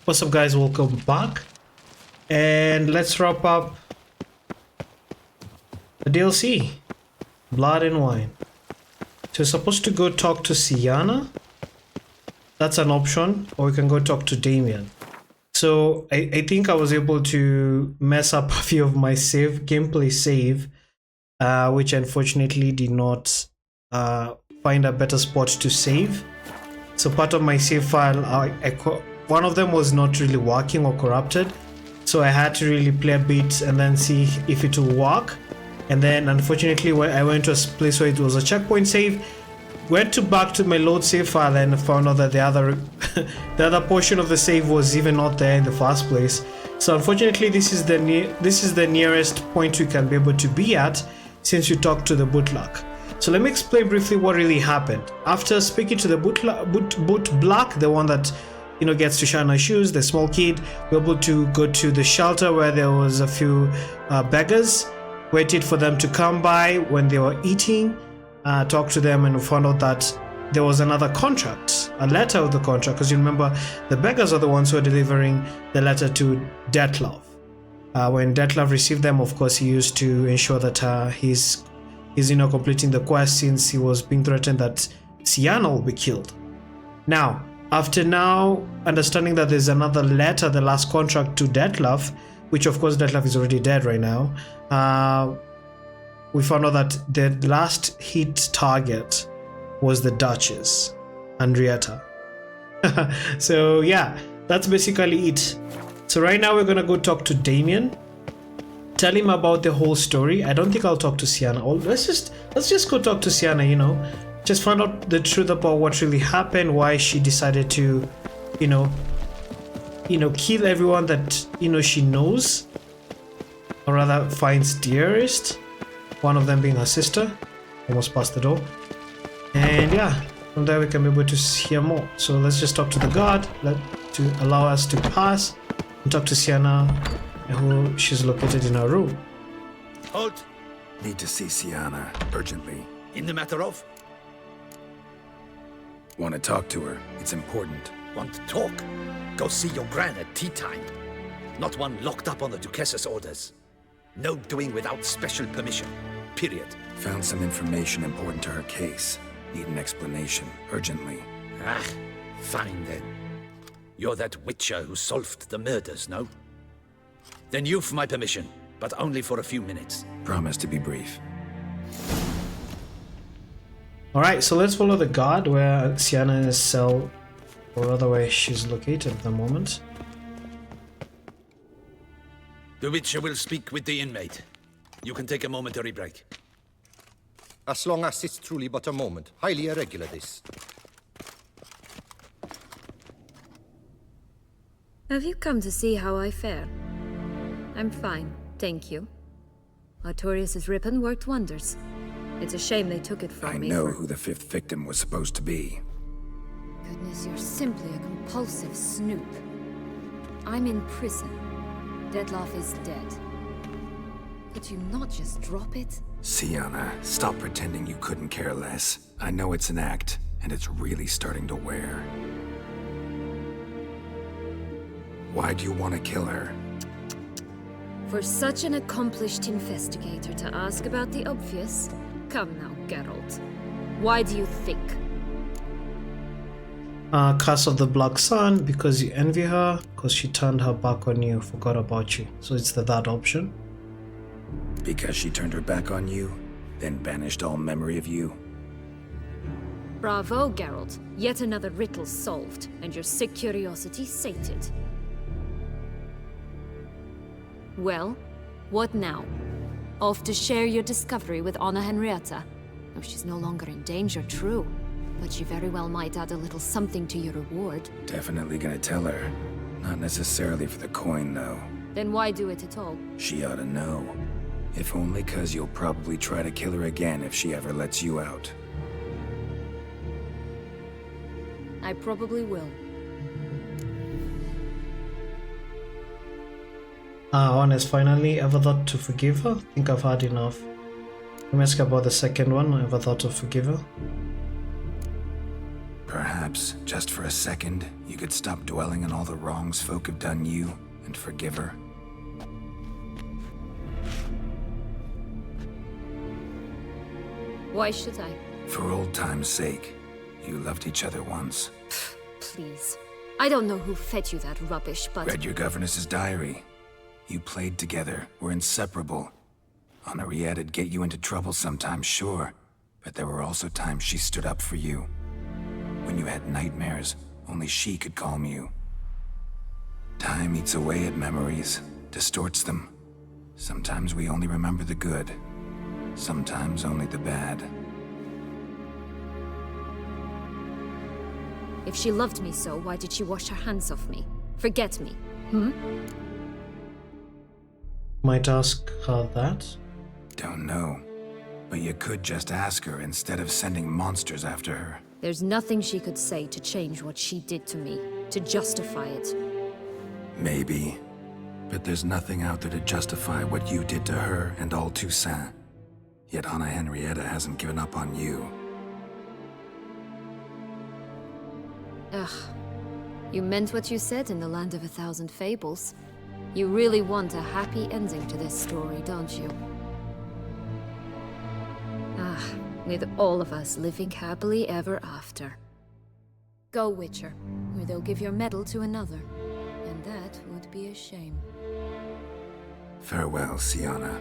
What's up, guys? Welcome back, and let's wrap up the DLC, Blood and Wine. So we're supposed to go talk to Sienna. That's an option, or we can go talk to Damien. So I think I was able to mess up a few of my gameplay save, which unfortunately did not find a better spot to save. So part of my save file, one of them was not really working or corrupted, so I had to really play a bit and then see if it will work. And then unfortunately, when I went to a place where it was a checkpoint save, went back to my load save file and found out that the other portion of the save was even not there in the first place. So unfortunately, this is the nearest point we can be able to be at since you talked to the bootluck. So let me explain briefly what really happened. After speaking to the bootblack, the one that gets to shine our shoes, the small kid, we were able to go to the shelter where there was a few beggars, waited for them to come by when they were eating, talked to them, and we found out that there was another contract, a letter of the contract, because you remember the beggars are the ones who are delivering the letter to Detlef. When Detlef received them, of course, he used to ensure that he's completing the quest, since he was being threatened that Sienna will be killed. Now, after understanding that there's another letter, the last contract to Detlef, which of course Detlef is already dead right now, we found out that the last hit target was the Duchess, Henrietta. So yeah, that's basically it. So right now we're gonna go talk to Damien, tell him about the whole story. I don't think I'll talk to Sienna. Let's just go talk to Sienna, just find out the truth about what really happened, why she decided to, kill everyone that, she knows, or rather finds dearest, one of them being her sister. Almost past the door. And yeah, from there we can be able to hear more. So let's just talk to the guard to allow us to pass and talk to Sienna, who she's located in her room. Halt! Need to see Sienna urgently. In the matter of? Want to talk to her. It's important. Want to talk? Go see your gran at tea time. Not one locked up on the Duchess's orders. No doing without special permission. Period. Found some information important to her case. Need an explanation. Urgently. Ah, fine then. You're that witcher who solved the murders, no? Then you've my permission, but only for a few minutes. Promise to be brief. Alright, so let's follow the guard where Sienna's cell, or otherwise she's located at the moment. The Witcher will speak with the inmate. You can take a momentary break. As long as it's truly but a moment. Highly irregular, this. Have you come to see how I fare? I'm fine, thank you. Artorius' ribbon worked wonders. It's a shame they took it from me. I know who the fifth victim was supposed to be. Goodness, you're simply a compulsive snoop. I'm in prison. Detlef is dead. Could you not just drop it? Sienna, stop pretending you couldn't care less. I know it's an act, and it's really starting to wear. Why do you want to kill her? For such an accomplished investigator to ask about the obvious? Come now, Geralt. Why do you think? Curse of the Black Sun, because you envy her, because she turned her back on you, forgot about you. So it's that option. Because she turned her back on you, then banished all memory of you? Bravo, Geralt. Yet another riddle solved, and your sick curiosity sated. Well, what now? Off to share your discovery with Anna Henrietta? Oh, she's no longer in danger, true. But she very well might add a little something to your reward. Definitely gonna tell her. Not necessarily for the coin, though. Then why do it at all? She ought to know. If only 'cause you'll probably try to kill her again if she ever lets you out. I probably will. Honest, finally, ever thought to forgive her? I think I've had enough. Let me ask about the second one. Ever thought to forgive her? Perhaps Perhaps, just for a second, you could stop dwelling on all the wrongs folk have done you and forgive her. Why should I? For old time's sake. You loved each other once. Please. I don't know who fed you that rubbish, but... Read your governess's diary. You played together, were inseparable. Henriette'd get you into trouble sometimes, sure. But there were also times she stood up for you. When you had nightmares, only she could calm you. Time eats away at memories, distorts them. Sometimes we only remember the good. Sometimes only the bad. If she loved me so, why did she wash her hands off me? Forget me, Might ask her that. Don't know. But you could just ask her instead of sending monsters after her. There's nothing she could say to change what she did to me, to justify it. Maybe. But there's nothing out there to justify what you did to her and all Toussaint. Yet Anna Henrietta hasn't given up on you. Ugh. You meant what you said in the Land of 1,000 Fables. You really want a happy ending to this story, don't you? Ah, with all of us living happily ever after. Go, Witcher, or they'll give your medal to another. And that would be a shame. Farewell, Sienna.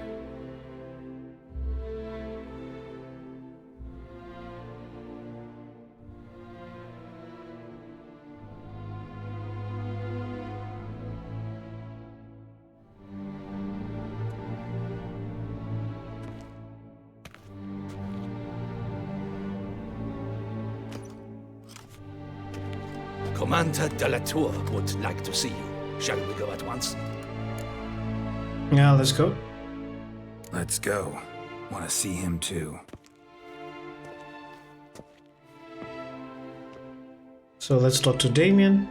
Commander de la Tour would like to see you. Shall we go at once? Yeah, let's go. Let's go. Want to see him too. So let's talk to Damien.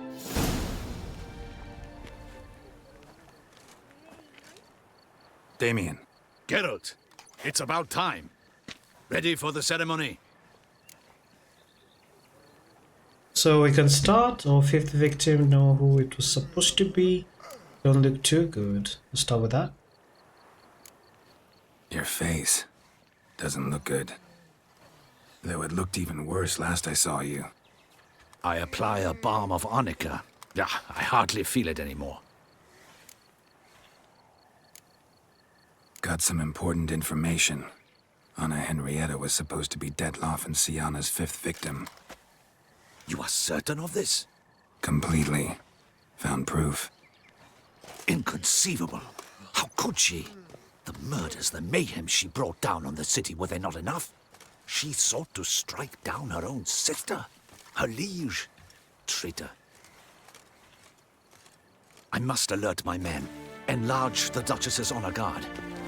Damien. Geralt, it's about time. Ready for the ceremony? So we can start. Our fifth victim know who it was supposed to be. Don't look too good. Let's start with that. Your face doesn't look good. Though it looked even worse last I saw you. I apply a balm of arnica. I hardly feel it anymore. Got some important information. Anna Henrietta was supposed to be Detloff and Sienna's fifth victim. You are certain of this? Completely. Found proof. Inconceivable. How could she? The murders, the mayhem she brought down on the city, were they not enough? She sought to strike down her own sister, her liege. Traitor. I must alert my men. Enlarge the Duchess's honor guard.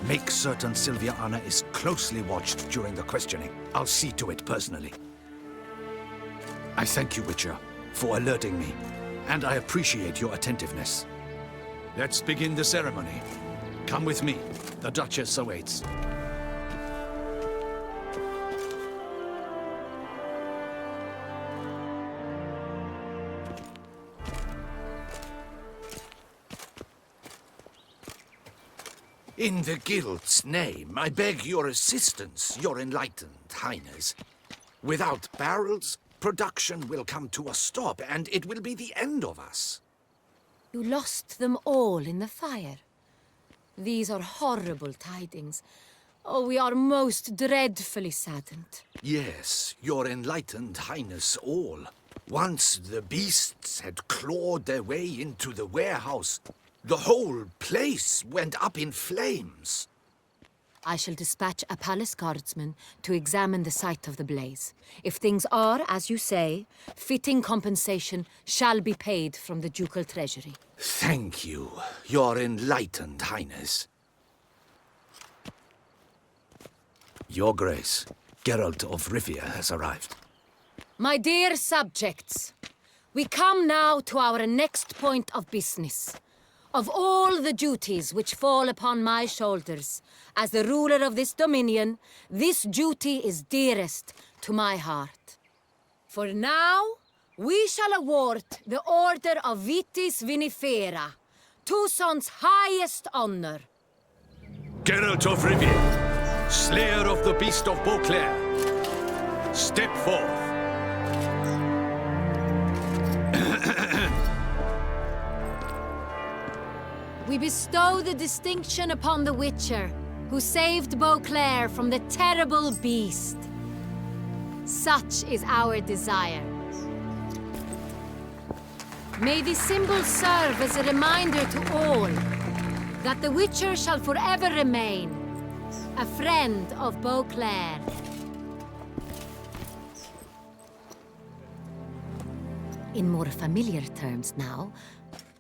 Make certain Sylvia Anna is closely watched during the questioning. I'll see to it personally. I thank you, Witcher, for alerting me, and I appreciate your attentiveness. Let's begin the ceremony. Come with me. The Duchess awaits. In the Guild's name, I beg your assistance, your enlightened highness. Without barrels, production will come to a stop, and it will be the end of us. You lost them all in the fire. These are horrible tidings. Oh, we are most dreadfully saddened. Yes, your enlightened highness all. Once the beasts had clawed their way into the warehouse, the whole place went up in flames. I shall dispatch a palace guardsman to examine the site of the blaze. If things are, as you say, fitting compensation shall be paid from the ducal treasury. Thank you, your enlightened highness. Your Grace, Geralt of Rivia has arrived. My dear subjects, we come now to our next point of business. Of all the duties which fall upon my shoulders, as the ruler of this dominion, this duty is dearest to my heart. For now, We shall award the Order of Vitis Vinifera, Toussaint's highest honor. Geralt of Rivia, slayer of the beast of Beauclair, step forth. We bestow the distinction upon the Witcher, who saved Beauclair from the terrible beast. Such is our desire. May the symbol serve as a reminder to all that the Witcher shall forever remain a friend of Beauclair. In more familiar terms now,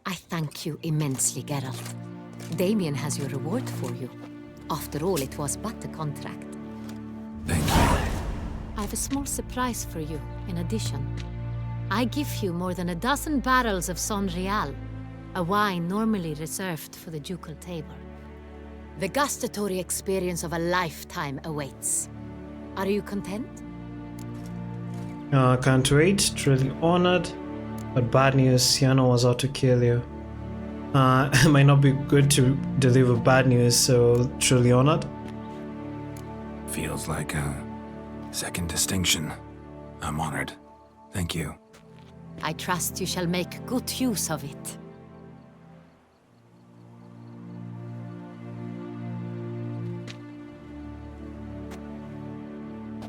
I thank you immensely, Geralt. Damien has your reward for you. After all, it was but a contract. Thank you. I have a small surprise for you, in addition. I give you more than a dozen barrels of Son Real, a wine normally reserved for the ducal table. The gustatory experience of a lifetime awaits. Are you content? Can't wait. Truly honored. But bad news, Sienna was out to kill you. It might not be good to deliver bad news, so truly honored. Feels like a second distinction. I'm honored. Thank you. I trust you shall make good use of it.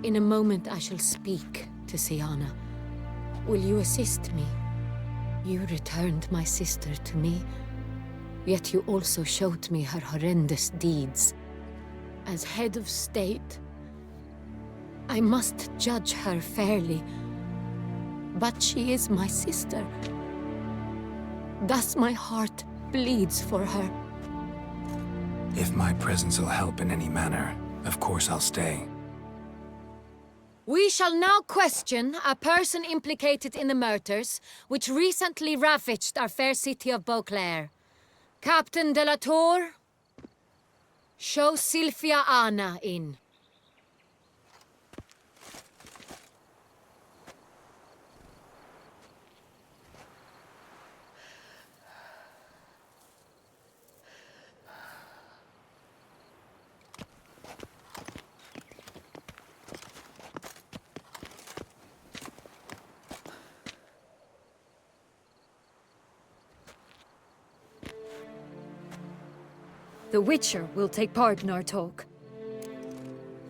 In a moment I shall speak to Sienna. Will you assist me? You returned my sister to me, yet you also showed me her horrendous deeds. As head of state, I must judge her fairly. But she is my sister. Thus my heart bleeds for her. If my presence will help in any manner, of course I'll stay. We shall now question a person implicated in the murders which recently ravaged our fair city of Beauclair. Captain de la Tour, show Sylvia Anna in. The Witcher will take part in our talk.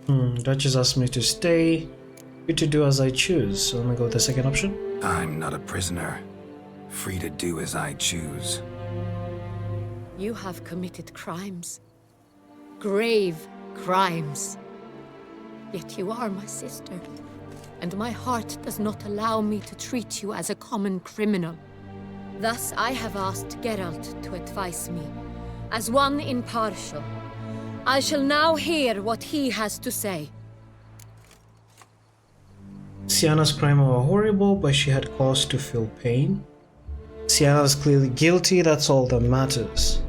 Duchess asked me to stay. Free to do as I choose. So I'm gonna go with the second option. I'm not a prisoner. Free to do as I choose. You have committed crimes. Grave crimes. Yet you are my sister. And my heart does not allow me to treat you as a common criminal. Thus I have asked Geralt to advise me, as one impartial. I shall now hear what he has to say. Sienna's crimes were horrible, but she had cause to feel pain. Sienna is clearly guilty, that's all that matters.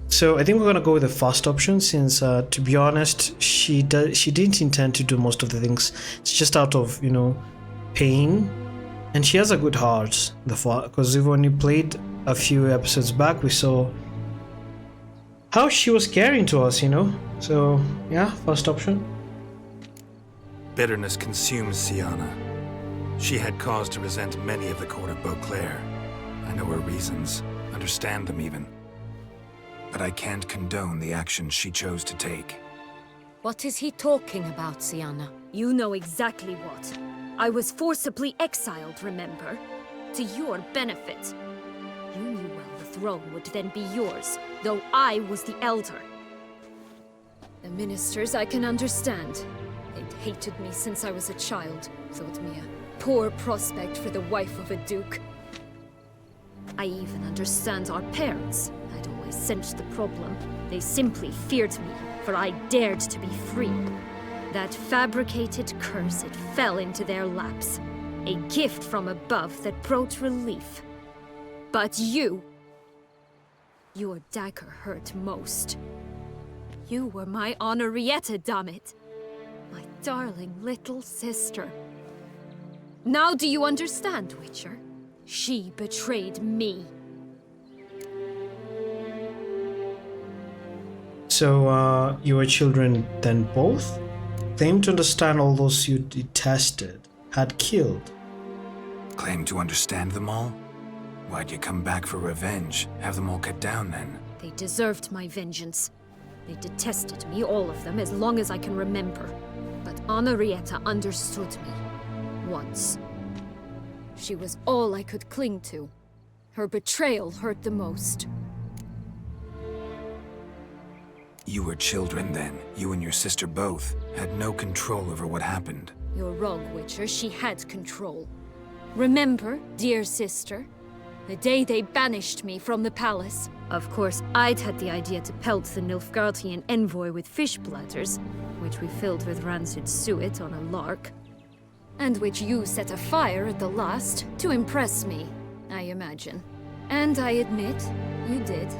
So I think we're gonna go with the first option, since to be honest, she didn't intend to do most of the things. It's just out of, pain. And she has a good heart, because even when we played a few episodes back, we saw how she was caring to us, So, yeah, first option. Bitterness consumes Sienna. She had cause to resent many of the court of Beauclair. I know her reasons, understand them even. But I can't condone the actions she chose to take. What is he talking about, Sienna? You know exactly what. I was forcibly exiled, remember? To your benefit. You knew well the throne would then be yours, though I was the elder. The ministers I can understand. They'd hated me since I was a child, thought me a poor prospect for the wife of a duke. I even understand our parents. I'd always sensed the problem. They simply feared me, for I dared to be free. That fabricated curse, it fell into their laps. A gift from above that brought relief. But you... your dagger hurt most. You were my Honorrietta, dammit. My darling little sister. Now do you understand, Witcher? She betrayed me. So, your children then both claimed to understand all those you detested had killed. Claim to understand them all? Why'd you come back for revenge? Have them all cut down then? They deserved my vengeance. They detested me, all of them, as long as I can remember. But Anarietta understood me. Once. She was all I could cling to. Her betrayal hurt the most. You were children then. You and your sister both had no control over what happened. You're wrong, Witcher. She had control. Remember, dear sister, the day they banished me from the palace? Of course, I'd had the idea to pelt the Nilfgaardian envoy with fish bladders, which we filled with rancid suet on a lark, and which you set afire at the last to impress me, I imagine. And I admit, you did.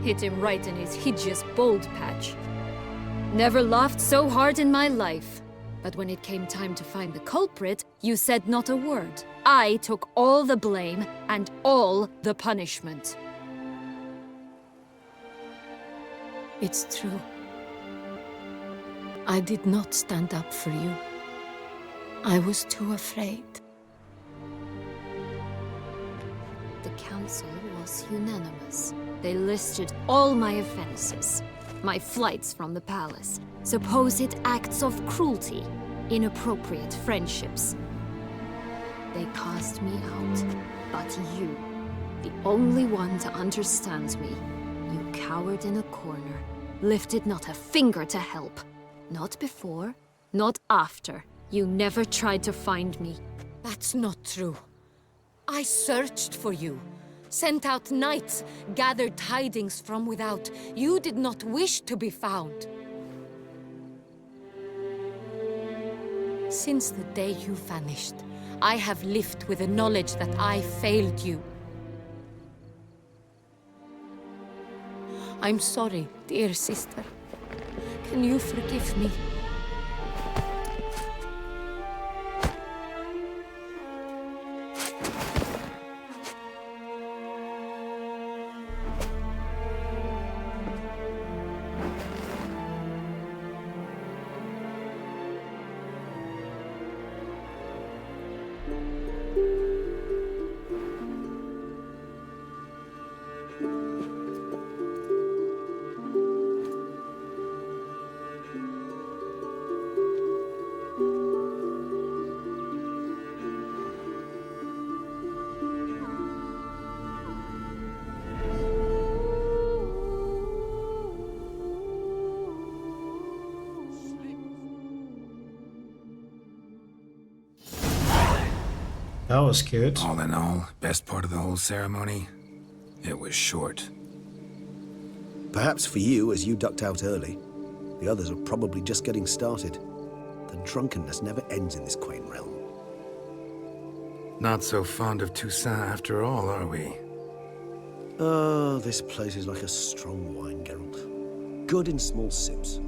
Hit him right in his hideous bald patch. Never laughed so hard in my life. But when it came time to find the culprit, you said not a word. I took all the blame and all the punishment. It's true. I did not stand up for you. I was too afraid. The council was unanimous. They listed all my offenses. My flights from the palace, supposed acts of cruelty, inappropriate friendships. They cast me out, but you, the only one to understand me, you cowered in a corner, lifted not a finger to help. Not before, not after. You never tried to find me. That's not true. I searched for you. Sent out knights, gathered tidings from without. You did not wish to be found. Since the day you vanished, I have lived with the knowledge that I failed you. I'm sorry, dear sister. Can you forgive me? That was good. All in all, best part of the whole ceremony? It was short. Perhaps for you, as you ducked out early. The others are probably just getting started. The drunkenness never ends in this quaint realm. Not so fond of Toussaint after all, are we? Oh, this place is like a strong wine, Geralt. Good in small sips.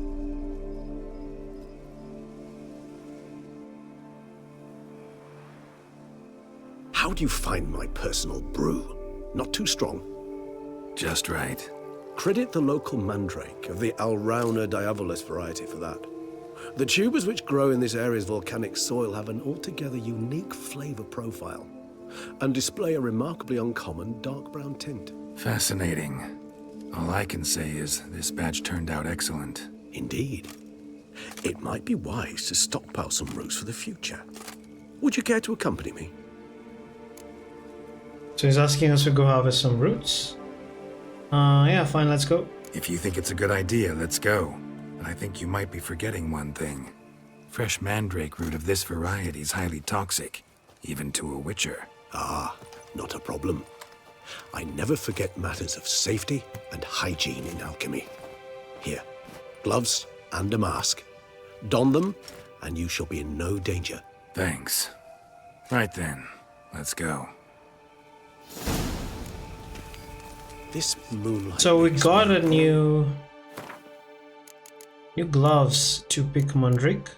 How do you find my personal brew? Not too strong? Just right. Credit the local mandrake of the Alrauna diavolis variety for that. The tubers which grow in this area's volcanic soil have an altogether unique flavor profile and display a remarkably uncommon dark brown tint. Fascinating. All I can say is this batch turned out excellent. Indeed. It might be wise to stockpile some roots for the future. Would you care to accompany me? So he's asking us to go harvest some roots. Yeah, fine, let's go. If you think it's a good idea, let's go. But I think you might be forgetting one thing. Fresh mandrake root of this variety is highly toxic, even to a witcher. Ah, not a problem. I never forget matters of safety and hygiene in alchemy. Here, gloves and a mask. Don them, and you shall be in no danger. Thanks. Right then, let's go. This moonlight. So we makes got me a new gloves to pick mandrake.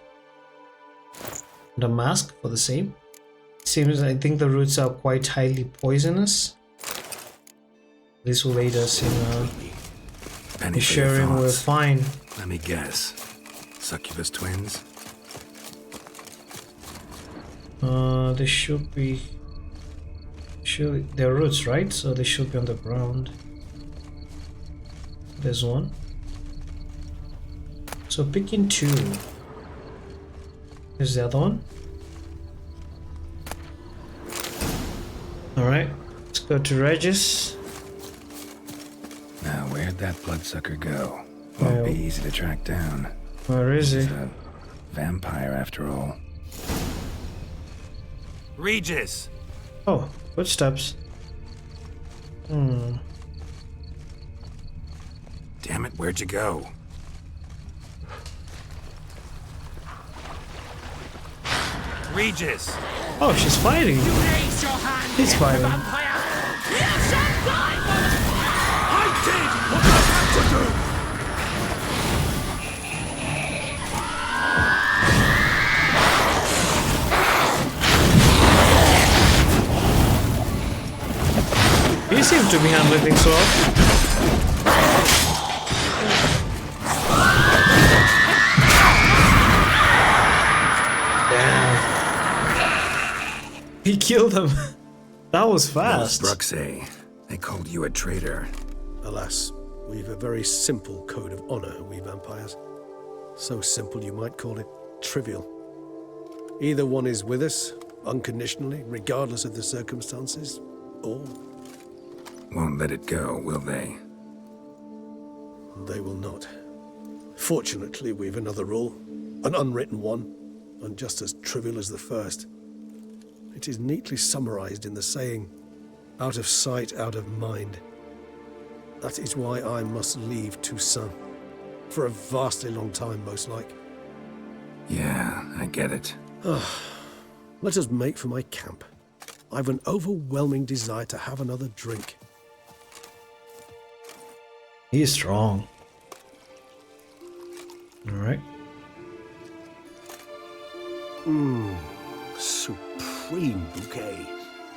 And a mask for the same. Seems, I think the roots are quite highly poisonous. This will aid us in Penny for your ensuring we're thoughts. fine. Let me guess. Succubus twins? They should be... Surely, they're roots, right? So they should be on the ground. There's one. So picking two. Is the other one? Alright, let's go to Regis. Now, where'd that bloodsucker go? Won't be easy to track down. Where is he? He's a vampire, after all. Regis! Oh, footsteps. Damn it, where'd you go? Regis! Oh, she's fighting. He's fighting. I did what I had to do! He seems to be handling things well. Damn. He killed him. That was fast. Bruxay. They called you a traitor. Alas, we've a very simple code of honor, we vampires. So simple you might call it trivial. Either one is with us, unconditionally, regardless of the circumstances, or Won't let it go, will they? they will not. Fortunately, we've another rule, an unwritten one, and just as trivial as the first. It is neatly summarized in the saying, out of sight, out of mind. That is why I must leave Toussaint. For a vastly long time, most like. Yeah, I get it. Let us make for my camp. I've an overwhelming desire to have another drink. He's strong. Alright. Supreme bouquet.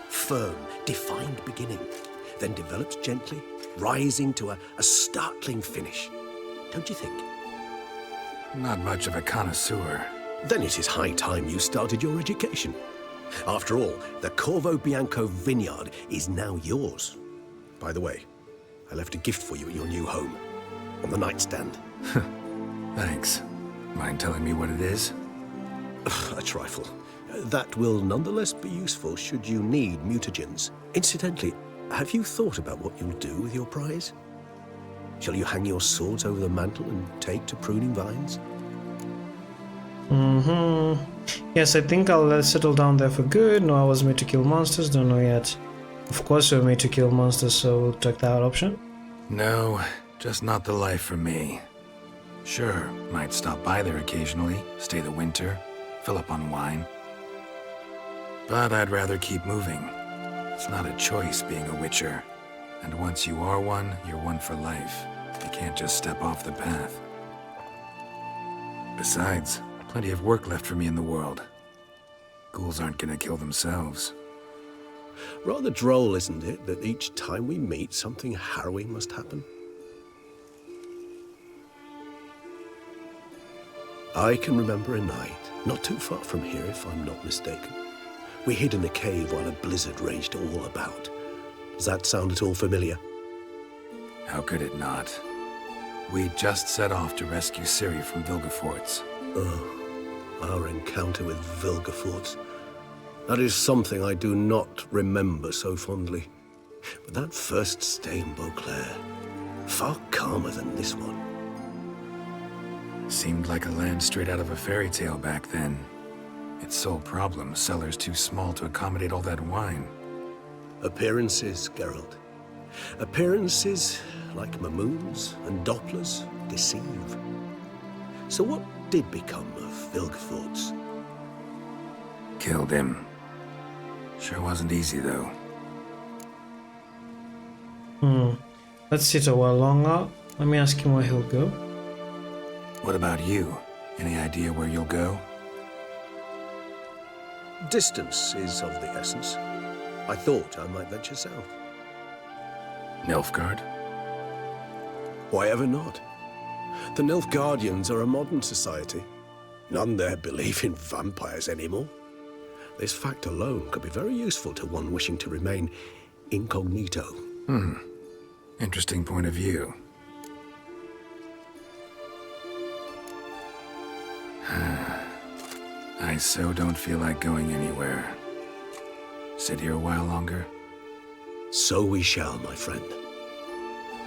Firm, defined beginning, then develops gently, rising to a startling finish. Don't you think? Not much of a connoisseur. Then it is high time you started your education. After all, the Corvo Bianco vineyard is now yours. By the way, I left a gift for you at your new home, on the nightstand. Thanks. Mind telling me what it is? A trifle. That will nonetheless be useful should you need mutagens. Incidentally, have you thought about what you'll do with your prize? Shall you hang your swords over the mantle and take to pruning vines? Yes, I think I'll settle down there for good. No, I was made to kill monsters. Don't know yet. Of course, we're made to kill monsters, so we'll take that option. No, just not the life for me. Sure, might stop by there occasionally, stay the winter, fill up on wine. But I'd rather keep moving. It's not a choice being a witcher. And once you are one, you're one for life. You can't just step off the path. Besides, plenty of work left for me in the world. Ghouls aren't gonna kill themselves. Rather droll, isn't it, that each time we meet, something harrowing must happen? I can remember a night, not too far from here if I'm not mistaken. We hid in a cave while a blizzard raged all about. Does that sound at all familiar? How could it not? We just set off to rescue Ciri from Vilgefortz. Our encounter with Vilgefortz. That is something I do not remember so fondly. But that first stay in Beauclair, far calmer than this one. Seemed like a land straight out of a fairy tale back then. Its sole problem, cellars too small to accommodate all that wine. Appearances, Geralt. Appearances, like Mamoons and Dopplers, deceive. So what did become of Vilgefortz? Killed him. Sure wasn't easy, though. Let's sit a while longer. Let me ask him where he'll go. What about you? Any idea where you'll go? Distance is of the essence. I thought I might venture south. Nilfgaard? Why ever not? The Nilfgaardians are a modern society. None there believe in vampires anymore. This fact alone could be very useful to one wishing to remain incognito. Interesting point of view. I so don't feel like going anywhere. Sit here a while longer? So we shall, my friend.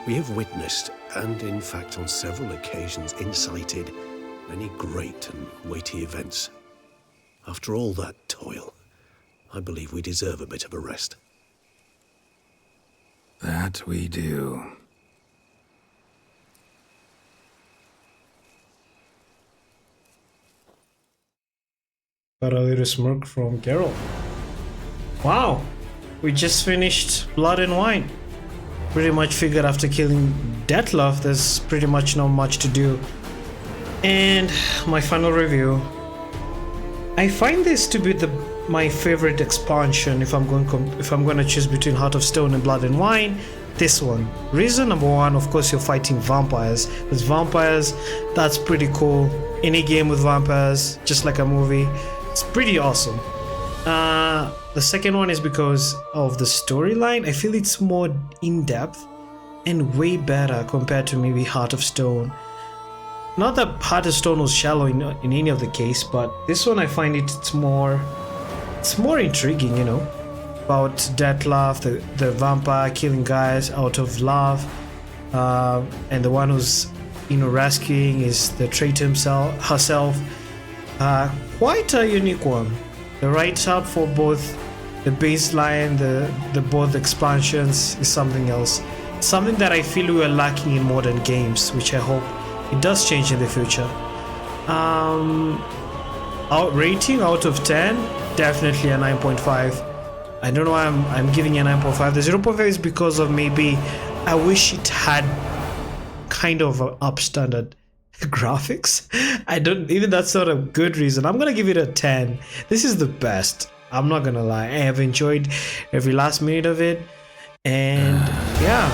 We have witnessed, and in fact on several occasions incited, many great and weighty events. After all that toil, I believe we deserve a bit of a rest. That we do. Got a little smirk from Geralt. Wow, we just finished Blood and Wine. Pretty much figured after killing Dettlaff, there's pretty much not much to do. And my final review. I find this to be my favorite expansion if I'm going to choose between Heart of Stone and Blood and Wine. This one. Reason number one, of course, you're fighting vampires. With vampires, that's pretty cool. Any game with vampires, just like a movie, it's pretty awesome. The second one is because of the storyline. I feel it's more in-depth and way better compared to maybe Heart of Stone. Not that Heart of Stone was shallow in any of the case, but this one I find it's more intriguing, you know, about Dettlaff, the vampire killing guys out of love, and the one who's, you know, rescuing is the traitor herself. Quite a unique one. The write-up for both the baseline, the both expansions is something else. Something that I feel we are lacking in modern games, which I hope it does change in the future. Rating out of 10, definitely a 9.5. I don't know why I'm giving it a 9.5. The 0.5 is because of maybe I wish it had kind of a upstandard graphics. Even that's not a good reason. I'm gonna give it a 10. This is the best. I'm not gonna lie. I have enjoyed every last minute of it, and yeah.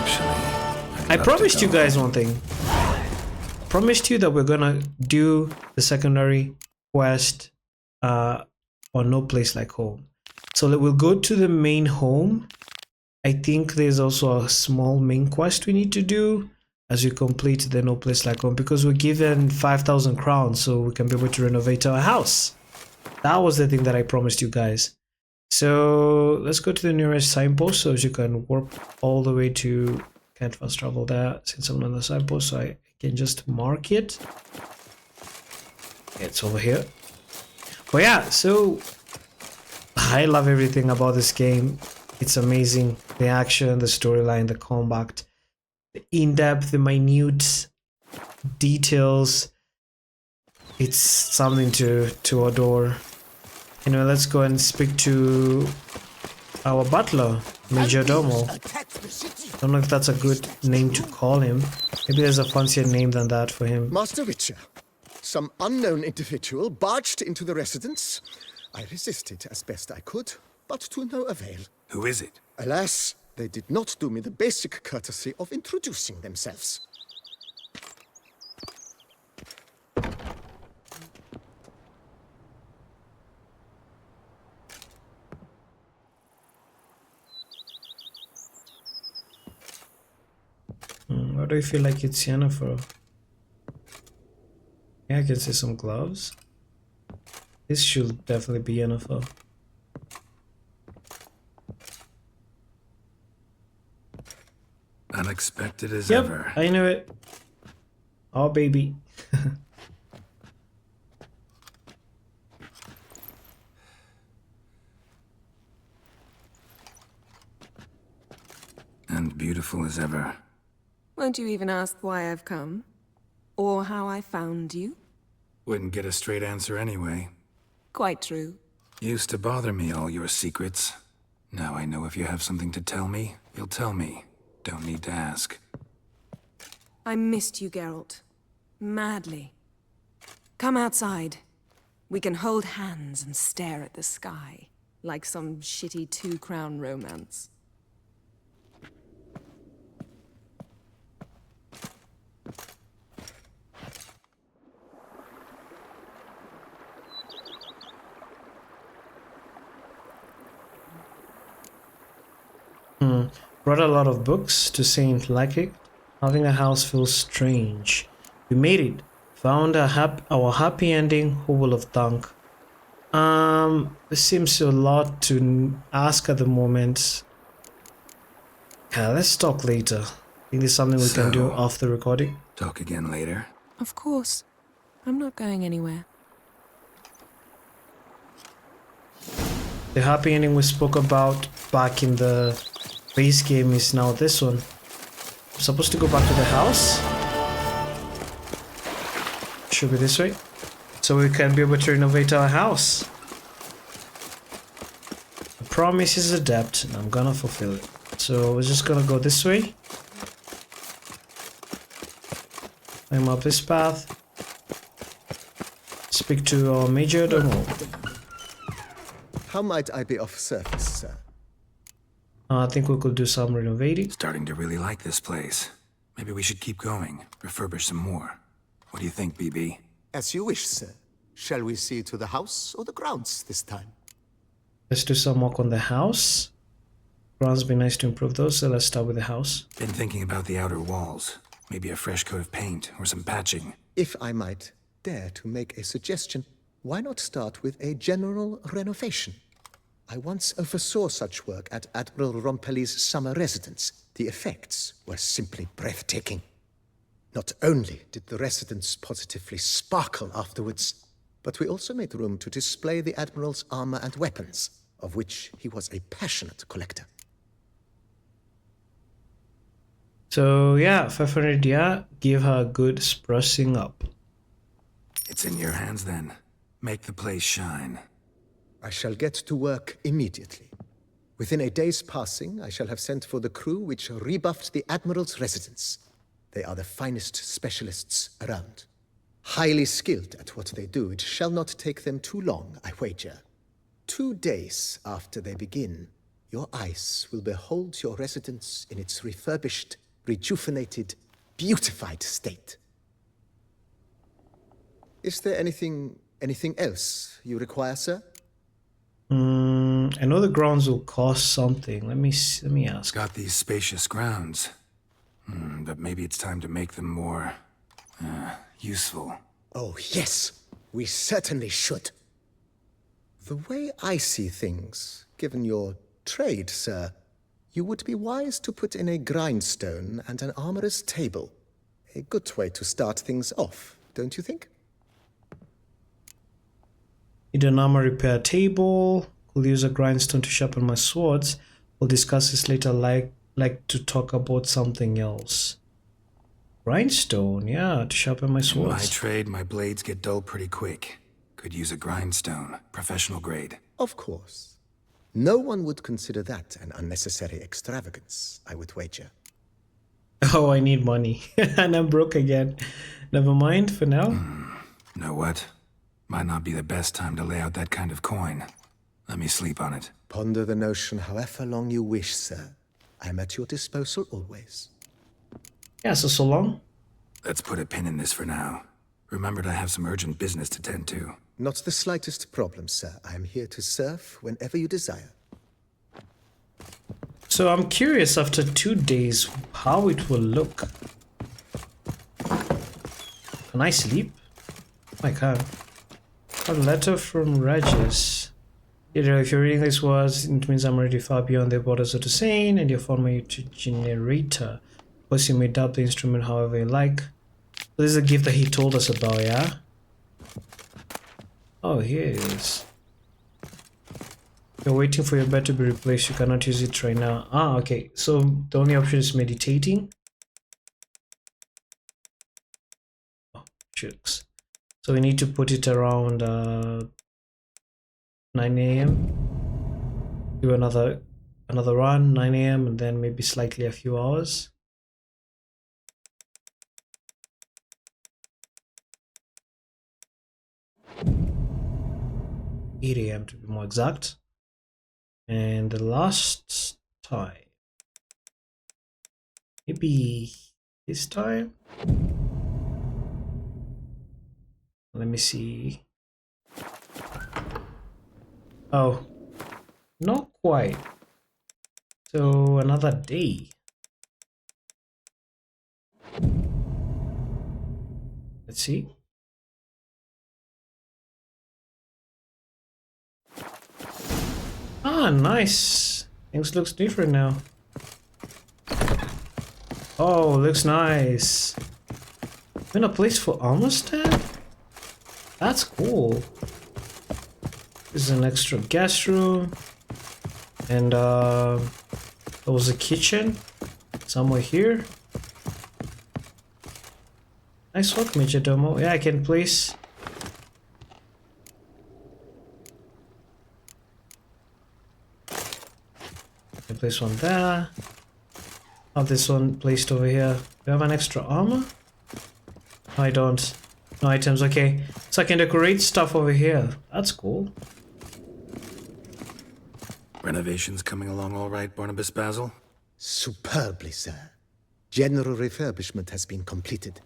Actually, I promised you guys one thing. Promised you that we're gonna do the secondary quest on No Place Like Home. So that we'll go to the main home. I think there's also a small main quest we need to do as we complete the No Place Like Home, because we're given 5,000 crowns so we can be able to renovate our house. That was the thing that I promised you guys. So let's go to the nearest signpost so as you can warp all the way to... Can't fast travel there since I'm on the signpost, so I can just mark it. It's over here. But yeah, so I love everything about this game. It's amazing. The action, the storyline, the combat, the in-depth, the minute details. It's something to adore. Anyway, let's go and speak to our butler, Major Domo. Don't know if that's a good name to call him. Maybe there's a fancier name than that for him. Master Witcher, some unknown individual barged into the residence. I resisted as best I could, but to no avail. Who is it? Alas, they did not do me the basic courtesy of introducing themselves. Why do I feel like it's Yennefer? Yeah, I can see some gloves. This should definitely be Yennefer. Unexpected as Yep, ever. I knew it. Oh, baby. And beautiful as ever. Won't you even ask why I've come? Or how I found you? Wouldn't get a straight answer anyway. Quite true. Used to bother me, all your secrets. Now I know if you have something to tell me, you'll tell me. Don't need to ask. I missed you, Geralt. Madly. Come outside. We can hold hands and stare at the sky, like some shitty two-crown romance. Brought a lot of books. Toussaint like it. Having a house feels strange. We made it. Found our happy ending. Who will have thunk? It seems a lot to ask at the moment. Yeah, let's talk later. I think there's something we can do after recording. Talk again later. Of course. I'm not going anywhere. The happy ending we spoke about back in the base game is now this one. I'm supposed to go back to the house. Should be this way. So we can be able to renovate our house. The promise is a debt and I'm gonna fulfill it. So we're just gonna go this way. Climb up this path. Speak to our major domo. How might I be of service, sir? I think we could do some renovating. Starting to really like this place. Maybe we should keep going, refurbish some more. What do you think, BB? As you wish, sir. Shall we see to the house or the grounds this time? Let's do some work on the house. Grounds be nice to improve those, so let's start with the house. Been thinking about the outer walls. Maybe a fresh coat of paint or some patching. If I might dare to make a suggestion, why not start with a general renovation? I once oversaw such work at Admiral Rompelli's summer residence. The effects were simply breathtaking. Not only did the residence positively sparkle afterwards, but we also made room to display the Admiral's armor and weapons, of which he was a passionate collector. So yeah, 500, yeah, give her a good sprucing up. It's in your hands then. Make the place shine. I shall get to work immediately. Within a day's passing, I shall have sent for the crew which rebuffed the Admiral's residence. They are the finest specialists around. Highly skilled at what they do, it shall not take them too long, I wager. 2 days after they begin, your eyes will behold your residence in its refurbished, rejuvenated, beautified state. Is there anything else you require, sir? I know the grounds will cost something. Let me ask. Got these spacious grounds. But maybe it's time to make them more useful. Oh, yes. We certainly should. The way I see things, given your trade, sir, you would be wise to put in a grindstone and an armorer's table. A good way to start things off, don't you think? Need an armor repair table. We'll use a grindstone to sharpen my swords. We'll discuss this later. Like to talk about something else. Grindstone, yeah, to sharpen my swords. In my trade, my blades get dull pretty quick. Could use a grindstone, professional grade. Of course. No one would consider that an unnecessary extravagance, I would wager. Oh, I need money. And I'm broke again. Never mind for now. Know what? Might not be the best time to lay out that kind of coin. Let me sleep on it. Ponder the notion however long you wish, sir. I'm at your disposal always. Yeah, so long. Let's put a pin in this for now. Remembered I have some urgent business to tend to. Not the slightest problem, sir. I am here to serve whenever you desire. So I'm curious after 2 days how it will look. Can I sleep? I can. A letter from Regis. You know, if you're reading these words, it means I'm already far beyond the borders of Toussaint and your former generator. Of course, you may doubt the instrument however you like. So this is a gift that he told us about, yeah? Oh, here it is. You're waiting for your bed to be replaced. You cannot use it right now. Ah, okay. So the only option is meditating. Oh, shucks. So we need to put it around 9 a.m. Do another run, 9 a.m. and then maybe slightly a few hours. 8 a.m. to be more exact. And the last time, maybe this time. Let me see. Oh, not quite. So another day. Let's see. Ah, nice. Things looks different now. Oh, looks nice. Been a place for armor stand? That's cool. This is an extra guest room. And there was a kitchen somewhere here. Nice work, Major Domo. Yeah, I can place. I can place one there. Have this one placed over here. Do I have an extra armor? No, I don't. No items, okay. So I can decorate stuff over here. That's cool. Renovations coming along all right, Barnabas Basil? Superbly, sir. General refurbishment has been completed.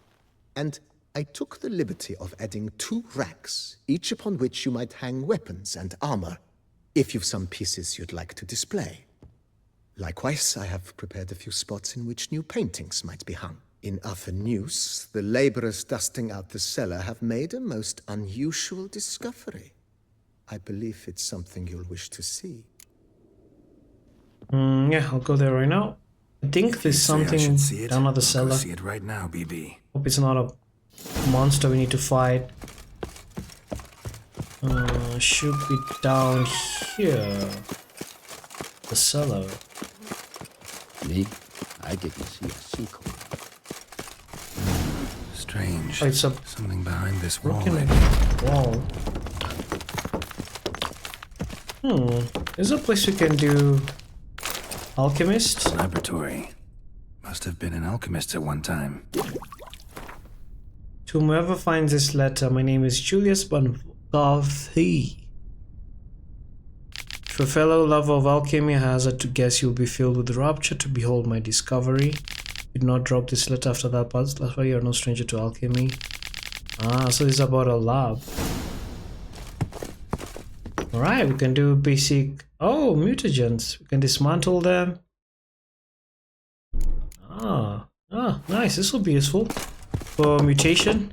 And I took the liberty of adding 2 racks, each upon which you might hang weapons and armor, if you've some pieces you'd like to display. Likewise, I have prepared a few spots in which new paintings might be hung. In other news, the laborers dusting out the cellar have made a most unusual discovery. I believe it's something you'll wish to see. Yeah, I'll go there right now. I think there's something down at the cellar. See it right now, BB. Hope it's not a monster we need to fight. Should be down here. The cellar. Me? I didn't see a sequel. Strange. Oh, it's a something behind this wall. Wall. Is there a place we can do alchemist? Laboratory. Must have been an alchemist at one time. To whoever finds this letter, my name is Julius Bongarthi. If a fellow lover of alchemy has had to guess, you'll be filled with rapture to behold my discovery. Did not drop this letter after that part. That's why you're no stranger to alchemy. Ah, so this is about a lab. Alright, we can do basic... Oh, mutagens. We can dismantle them. Nice. This will be useful for mutation.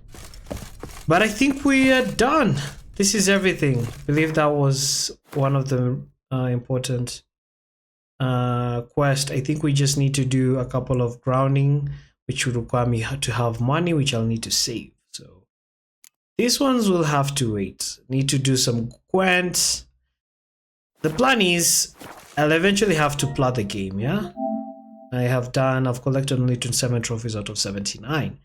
But I think we are done. This is everything. I believe that was one of the important quest. I think we just need to do a couple of grounding, which would require me to have money, which I'll need to save. So these ones will have to wait. Need to do some Gwent. The plan is I'll eventually have to plot the game, yeah? I've collected only 27 trophies out of 79.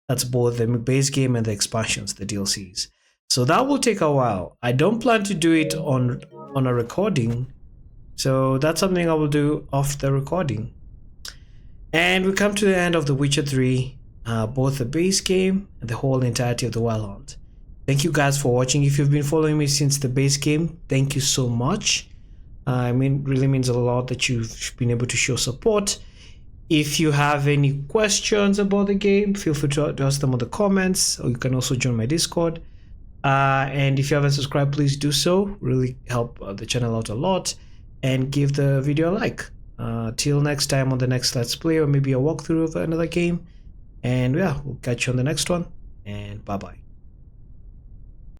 That's both the base game and the expansions, the DLCs. So that will take a while. I don't plan to do it on a recording. So that's something I will do off the recording. And we come to the end of The Witcher 3, both the base game and the whole entirety of the Wild Hunt. Thank you guys for watching. If you've been following me since the base game, thank you so much. Really means a lot that you've been able to show support. If you have any questions about the game, feel free to ask them in the comments, or you can also join my Discord. And if you haven't subscribed, please do so. Really help the channel out a lot. And give the video a like. Till next time on the next Let's Play, or maybe a walkthrough of another game. And yeah, we'll catch you on the next one. And bye-bye.